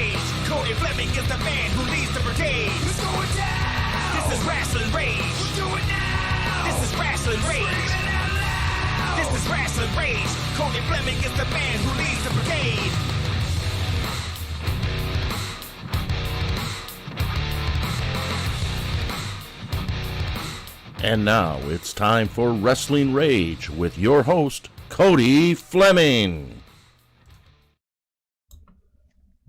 Rage. Cody Fleming is the man who leads the brigade. It's going down. This is Rasslin Rage. We'll do it now. This is Rasslin Rage. This is Rasslin Rage. Cody Fleming is the man who leads the brigade. And now it's time for Rasslin Rage with your host, Cody Fleming.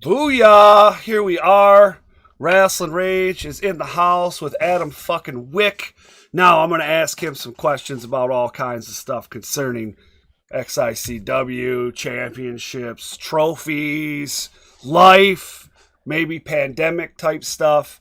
Booyah! Here we are. Rasslin Rage is in the house with Adam fucking Wick. Now I'm going to ask him some questions about all kinds of stuff concerning XICW, championships, trophies, life, maybe pandemic type stuff.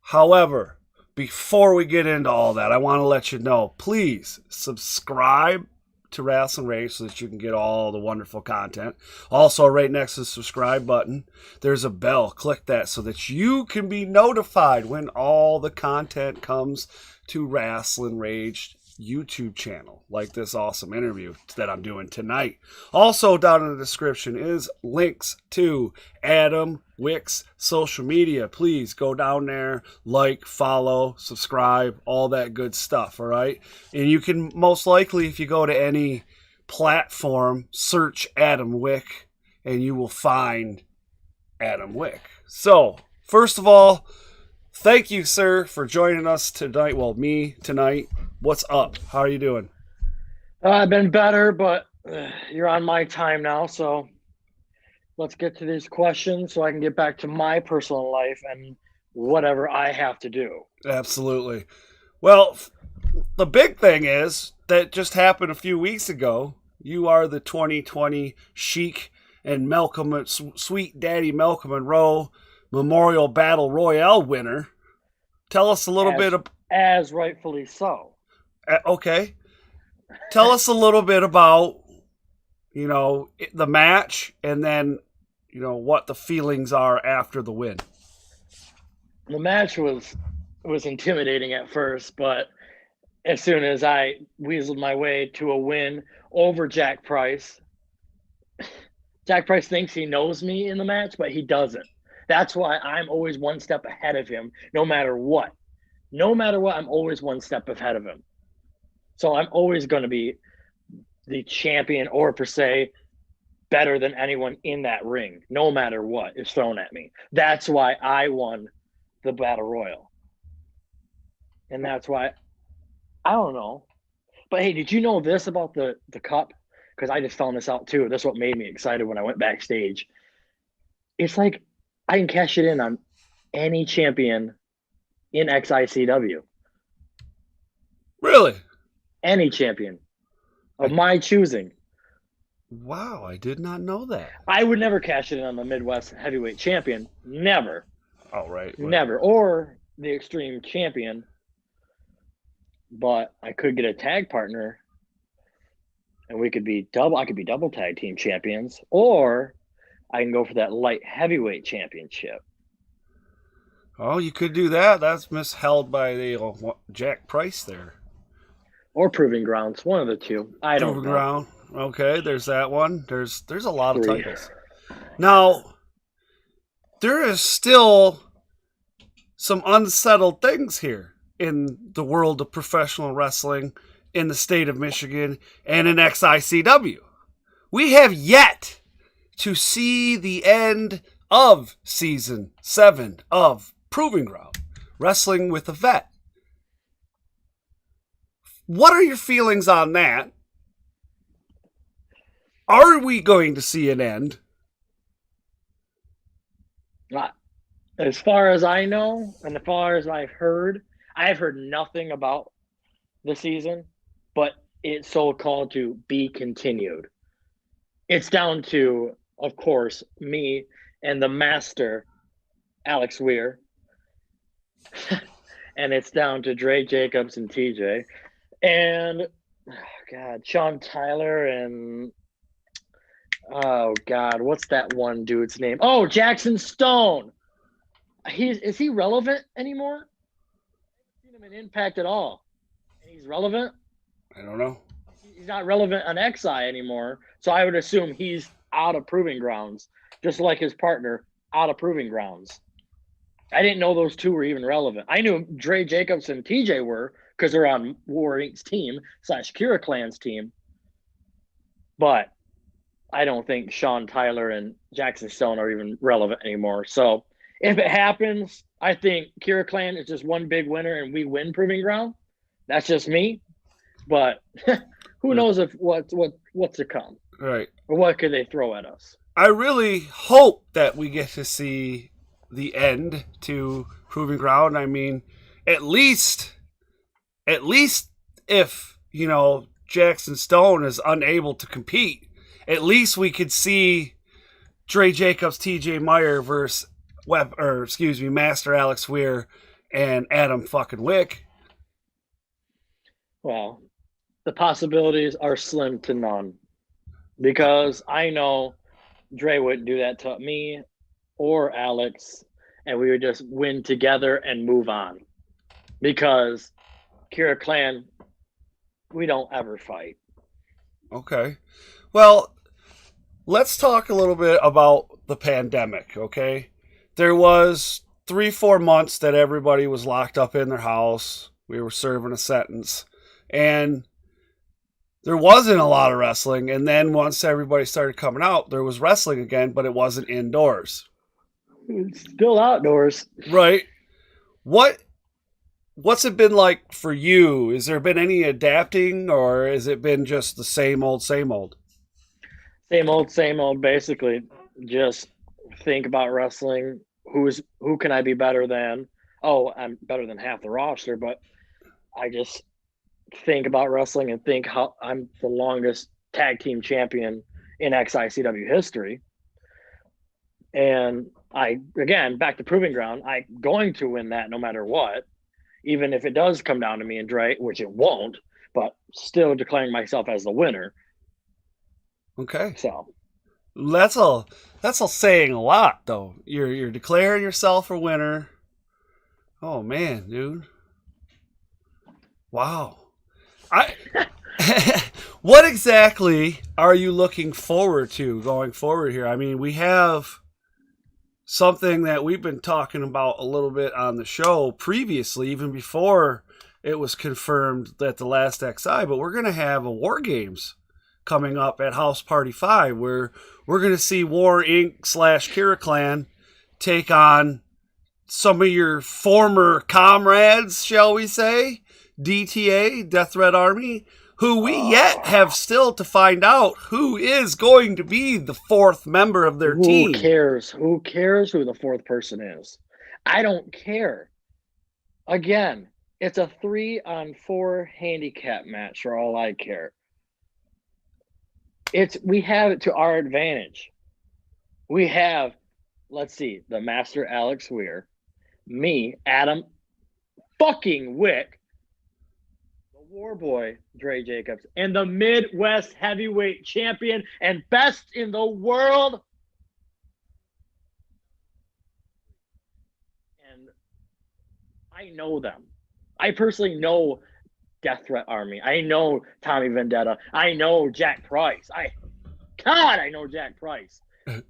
However, before we get into all that, I want to let you know, please subscribe to Rasslin Rage so that you can get all the wonderful content. Also, right next to the subscribe button, there's a bell. Click that so that you can be notified when all the content comes to Rasslin Rage YouTube channel, like this awesome interview that I'm doing tonight. Also, down in the description is links to Adam Wick's social media. Please go down there, like, follow, subscribe, all that good stuff, all right? And you can most likely, if you go to any platform, search Adam Wick, and you will find Adam Wick. So, first of all, thank you, sir, for joining us tonight. Well, me tonight. What's up? How are you doing? I've been better, but you're on my time now, so let's get to these questions so I can get back to my personal life and whatever I have to do. Absolutely. Well, the big thing is that just happened a few weeks ago. You are the 2020 Sheilk and Malcolm, Sweet Daddy Malcolm Monroe Memorial Battle Royale winner. Tell us a little bit of... As rightfully so. Okay. Tell us a little bit about, the match and then, what the feelings are after the win. The match was intimidating at first, but as soon as I weaseled my way to a win over Jack Price, Jack Price thinks he knows me in the match, but he doesn't. That's why I'm always one step ahead of him, no matter what. No matter what, I'm always one step ahead of him. So I'm always going to be the champion or per se better than anyone in that ring, no matter what is thrown at me. That's why I won the Battle Royal. And that's why, I don't know. But hey, did you know this about the cup? Because I just found this out too. That's what made me excited when I went backstage. It's like I can cash it in on any champion in XICW. Really? Any champion of my choosing. Wow, I did not know that. I would never cash it in on the Midwest heavyweight champion. Never. Oh, right. Never. Or the Extreme champion. But I could get a tag partner and we could be I could be double tag team champions, or I can go for that light heavyweight championship. Oh, you could do that. That's misheld by the Jack Price there. Or Proving Grounds, one of the two. I don't know. Proving Ground. Okay, there's that one. There's a lot of titles. Now, there is still some unsettled things here in the world of professional wrestling in the state of Michigan and in XICW. We have yet to see the end of Season 7 of Proving Ground, Wrestling with a Vet. What are your feelings on that? Are we going to see an end? As far as I know, and as far as I've heard nothing about the season, but it's so called to be continued. It's down to, of course, me and the master, Alex Weir. And it's down to Dre Jacobs and TJ. And, Sean Tyler and, what's that one dude's name? Oh, Jackson Stone. Is he relevant anymore? I haven't seen him in Impact at all. And he's relevant? I don't know. He's not relevant on XI anymore, so I would assume he's out of Proving Grounds, just like his partner, out of Proving Grounds. I didn't know those two were even relevant. I knew Dre Jacobs and TJ were because they're on War Inc.'s team / Kira Clan's team. But I don't think Sean Tyler and Jackson Stone are even relevant anymore. So if it happens, I think Kira Clan is just one big winner and we win Proving Ground. That's just me. But who knows if what's to come. Right. Or what could they throw at us? I really hope that we get to see the end to Proving Ground. I mean, at least if, Jackson Stone is unable to compete, at least we could see Dre Jacobs, TJ Meyer versus Master Alex Weir and Adam fucking Wick. Well, the possibilities are slim to none because I know Dre wouldn't do that to me or Alex, and we would just win together and move on because Kira Clan, we don't ever fight. Okay. Well, let's talk a little bit about the pandemic, okay? There was 3-4 months that everybody was locked up in their house. We were serving a sentence. And there wasn't a lot of wrestling. And then once everybody started coming out, there was wrestling again, but it wasn't indoors. It's still outdoors. Right. What's it been like for you? Has there been any adapting, or has it been just the same old, same old? Same old, basically. Just think about wrestling. Who can I be better than? Oh, I'm better than half the roster, but I just think about wrestling and think how I'm the longest tag team champion in XICW history. And again, back to Proving Ground, I'm going to win that no matter what, even if it does come down to me and Dre, which it won't, but still declaring myself as the winner. Okay. So that's all saying a lot, though. You're declaring yourself a winner. Oh man, dude. Wow. What exactly are you looking forward to going forward here? I mean, we have something that we've been talking about a little bit on the show previously, even before it was confirmed that the last XI, but we're going to have a War Games coming up at House Party 5, where we're going to see War Inc. / Kira Clan take on some of your former comrades, shall we say, DTA, Death Threat Army, who we yet have still to find out who is going to be the fourth member of their team. Who cares? Who cares who the fourth person is? I don't care. Again, it's a 3-on-4 handicap match for all I care. We have it to our advantage. We have, let's see, the Master Alex Weir, me, Adam fucking Wick, the War Boy, Dre Jacobs, and the Midwest Heavyweight Champion and best in the world. And I know them. I personally know Death Threat Army. I know Tommy Vendetta. I know Jack Price. I know Jack Price. Where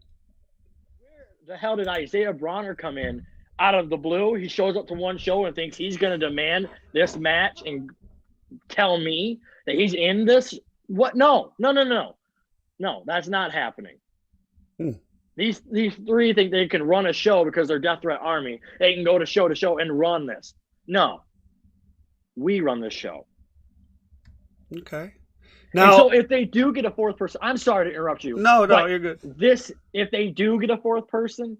the hell did Isaiah Bronner come in out of the blue? He shows up to one show and thinks he's going to demand this match and tell me that he's in this? What? No, that's not happening. These three think they can run a show because they're Death Threat Army. They can go to show and run this. No. We run this show. Okay. Now, Now, so if they do get a fourth person, I'm sorry to interrupt you. No, you're good. If they do get a fourth person,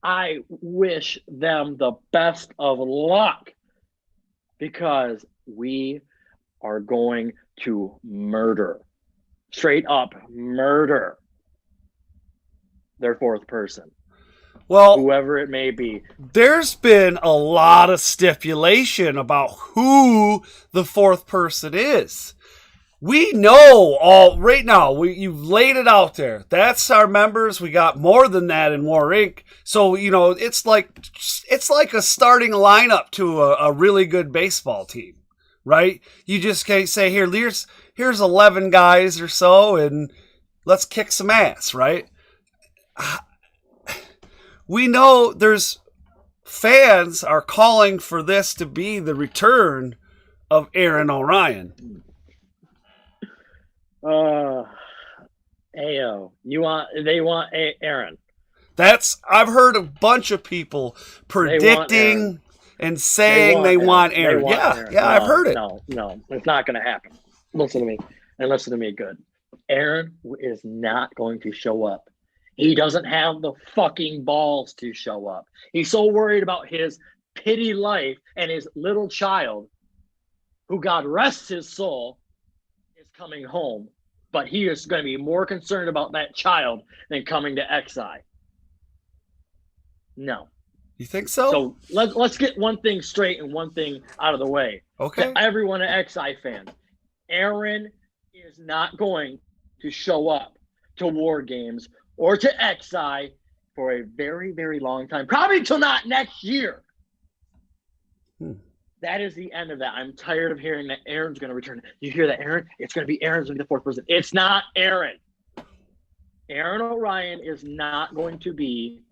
I wish them the best of luck because we are going to straight up murder their fourth person. Well, whoever it may be. There's been a lot of stipulation about who the fourth person is. We know right now. You've laid it out there. That's our members. We got more than that in War Inc. So it's like a starting lineup to a really good baseball team, right? You just can't say here's 11 guys or so, and let's kick some ass, right? we know there's fans are calling for this to be the return of Aaron O'Ryan. Ayo, they want Aaron. I've heard a bunch of people predicting and saying they want Aaron. Aaron. No, I've heard it. No, it's not going to happen. Listen to me, and listen to me good. Aaron is not going to show up. He doesn't have the fucking balls to show up. He's so worried about his pity life and his little child, who God rests his soul, is coming home. But he is going to be more concerned about that child than coming to XI. No. You think so? So let's get one thing straight and one thing out of the way. Okay. To everyone at XI fans, Aaron is not going to show up to War Games or to XI for a very, very long time. Probably till not next year. That is the end of that. I'm tired of hearing that Aaron's going to return. You hear that, Aaron? It's going to be Aaron's going to be the fourth person. It's not Aaron. Aaron O'Ryan is not going to be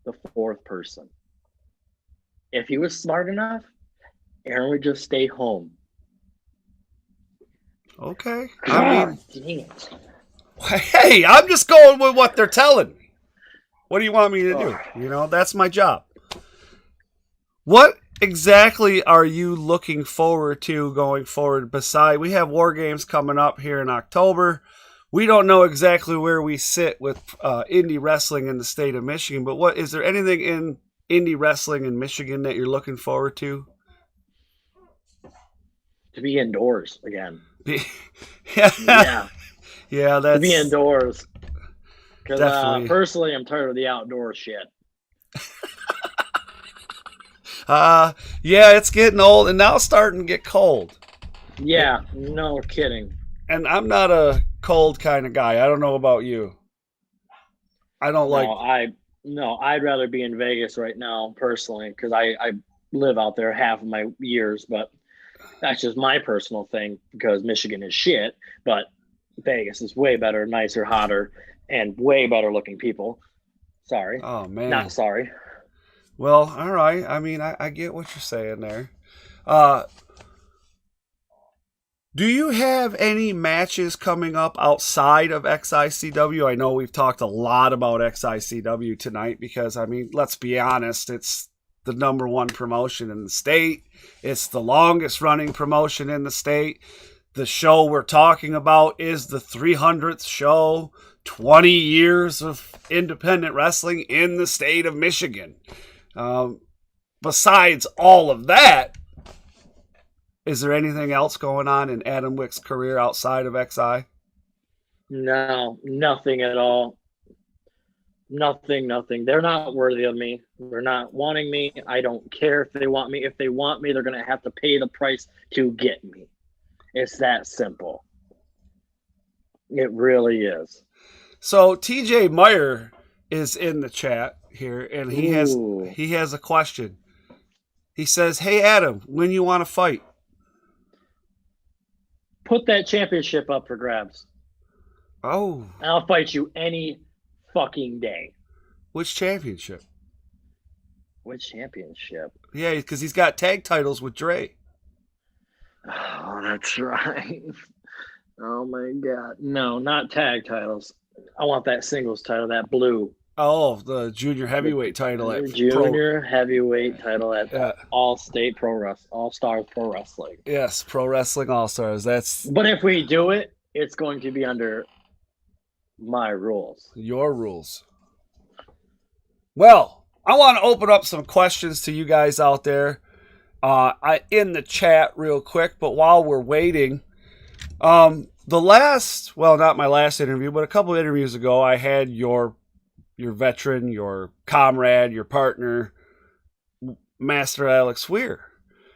the fourth person. If he was smart enough, Aaron would just stay home. Okay. God, dang it. Hey, I'm just going with what they're telling me. What do you want me to do? You know, that's my job. What exactly are you looking forward to going forward? Besides, we have War Games coming up here in October. We don't know exactly where we sit with indie wrestling in the state of Michigan, but what is there anything in indie wrestling in Michigan that you're looking forward to? To be indoors again. Yeah, that's to be indoors. Because personally, I'm tired of the outdoor shit. Yeah, it's getting old, and now it's starting to get cold. Yeah, no kidding. And I'm not a cold kind of guy. I don't know about you. I don't like. I'd rather be in Vegas right now, personally, because I live out there half of my years, but that's just my personal thing because Michigan is shit, but Vegas is way better, nicer, hotter, and way better looking people. Sorry. Oh, man. Not sorry. Well, all right. I mean, I get what you're saying there. Do you have any matches coming up outside of XICW? I know we've talked a lot about XICW tonight because, I mean, let's be honest, it's the number one promotion in the state. It's the longest running promotion in the state. The show we're talking about is the 300th show, 20 years of independent wrestling in the state of Michigan. Besides all of that, is there anything else going on in Adam Wick's career outside of XI? No, nothing at all. Nothing. They're not worthy of me. They're not wanting me. I don't care if they want me. If they want me, they're going to have to pay the price to get me. It's that simple. It really is. So TJ Meyer is in the chat here, and he has a question. He says, "Hey Adam, when you want to fight?" Put that championship up for grabs. Oh. I'll fight you any fucking day. Which championship? Which championship? Yeah, because he's got tag titles with Dre. Oh, that's right. Oh my God. No, not tag titles. I want that singles title, that blue. Oh, the junior heavyweight title at heavyweight title at All-State Pro Wrestling, All-Stars Pro Wrestling. Yes, Pro Wrestling All-Stars. But if we do it, it's going to be under my rules. Your rules. Well, I want to open up some questions to you guys out there in the chat real quick, but while we're waiting, not my last interview, but a couple of interviews ago, I had your veteran, your comrade, your partner, Master Alex Weir.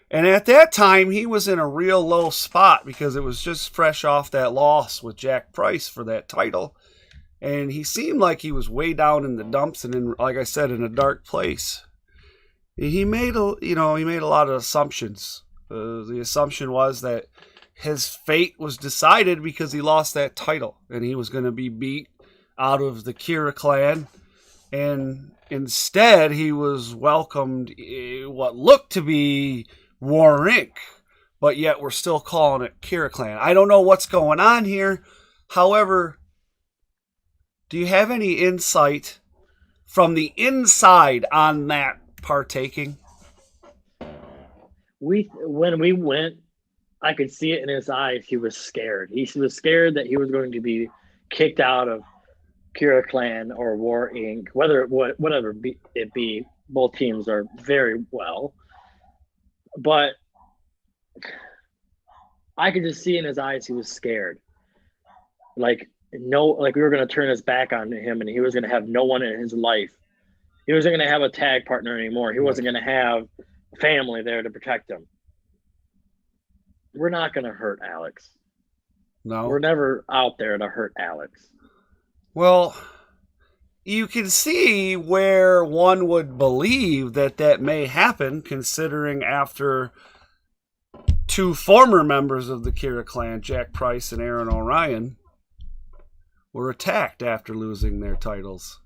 And at that time, he was in a real low spot because it was just fresh off that loss with Jack Price for that title. And he seemed like he was way down in the dumps and, like I said, in a dark place. He made a lot of assumptions. The assumption was that his fate was decided because he lost that title and he was going to be beat out of the Kira clan And instead, he was welcomed what looked to be War Inc., but yet we're still calling it Kira Clan. I don't know what's going on here. However, do you have any insight from the inside on that partaking? When we went, I could see it in his eyes. He was scared. He was scared that he was going to be kicked out of Kira Clan or War Inc. Whatever it be, both teams are very well. But I could just see in his eyes he was scared. Like we were going to turn his back on him, and he was going to have no one in his life. He wasn't going to have a tag partner anymore. He wasn't going to have family there to protect him. We're not going to hurt Alex. No. We're never out there to hurt Alex. Well, you can see where one would believe that may happen, considering after two former members of the Kira Clan, Jack Price and Aaron Orion, were attacked after losing their titles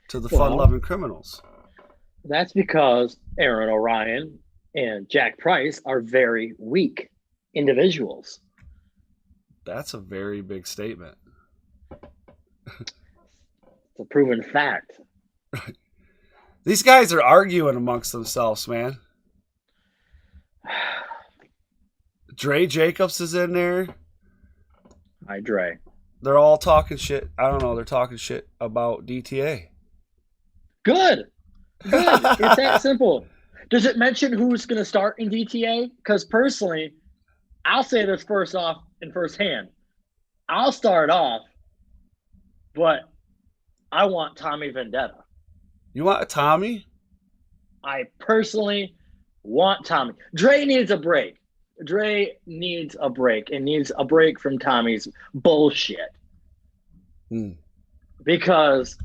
to the Fun-Loving Criminals. That's because Aaron Orion and Jack Price are very weak individuals. That's a very big statement. It's a proven fact. These guys are arguing amongst themselves, man. Dre Jacobs is in there. Hi, Dre. They're all talking shit. I don't know. They're talking shit about DTA. Good. It's that simple. Does it mention who's going to start in DTA? Because personally, I'll say this first off in firsthand. I'll start off, but I want Tommy Vendetta. You want a Tommy? I personally want Tommy. Dre needs a break. Dre needs a break and needs a break from Tommy's bullshit. Because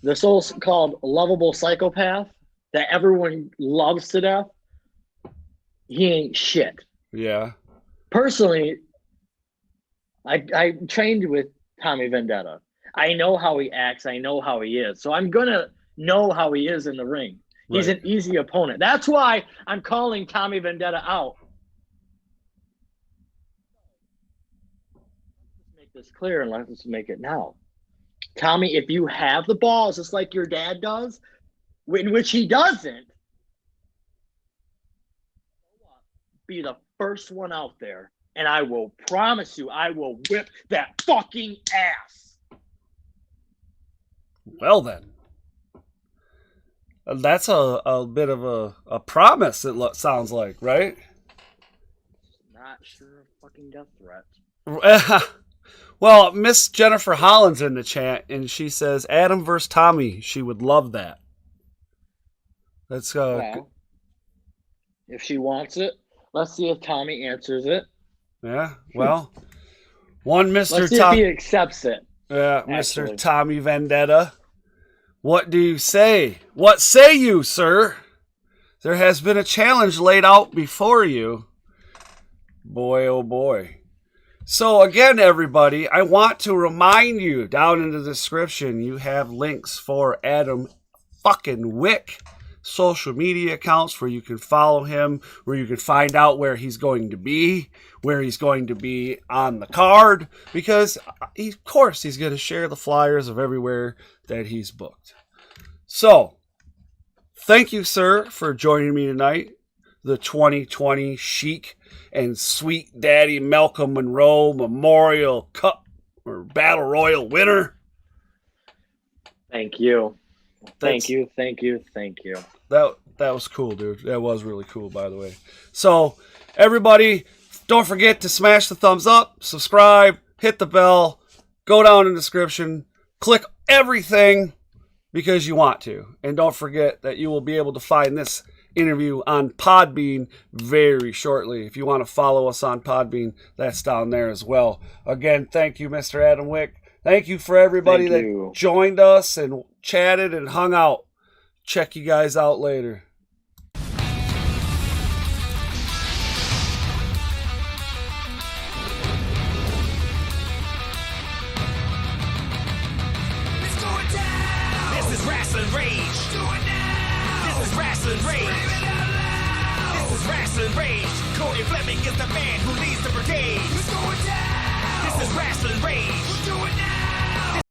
the so-called lovable psychopath that everyone loves to death, he ain't shit. Yeah. Personally, I trained with Tommy Vendetta. I know how he acts. I know how he is. So I'm going to know how he is in the ring. He's an easy opponent. That's why I'm calling Tommy Vendetta out. Let's make this clear and let's make it now. Tommy, if you have the balls, just like your dad does, in which he doesn't, be the first one out there, and I will promise you, I will whip that fucking ass. Well then, that's a bit of a promise. It sounds like, right? Not sure of fucking death threat. Well, Miss Jennifer Holland's in the chat, and she says Adam versus Tommy. She would love that. That's well, if she wants it, let's see if Tommy answers it. Yeah. Well, one Mr. Let's see if he accepts it. Yeah, actually. Mr. Tommy Vendetta. What do you say? What say you, sir? There has been a challenge laid out before you. Boy, oh boy. So again, everybody, I want to remind you, down in the description, you have links for Adam fucking Wick social media accounts where you can follow him, where you can find out where he's going to be, where he's going to be on the card, because of course he's going to share the flyers of everywhere that he's booked. So, thank you, sir, for joining me tonight. The 2020 Sheilk and Sweet Daddy Malcolm Monroe Memorial Cup or Battle Royal winner. Thank you. Thank you. That was cool, dude. That was really cool, by the way. So, everybody, don't forget to smash the thumbs up, subscribe, hit the bell, go down in the description, click everything because you want to. And don't forget that you will be able to find this interview on Podbean very shortly. If you want to follow us on Podbean, that's down there as well. Again, thank you, Mr. Adam Wick. Thank you for everybody that joined us and chatted and hung out. Check you guys out later. It's going down. This is Rage. This is Rasslin Rage. This is Rasslin Rage. Cody Fleming is the man who leads the brigade. This is Rasslin Rage.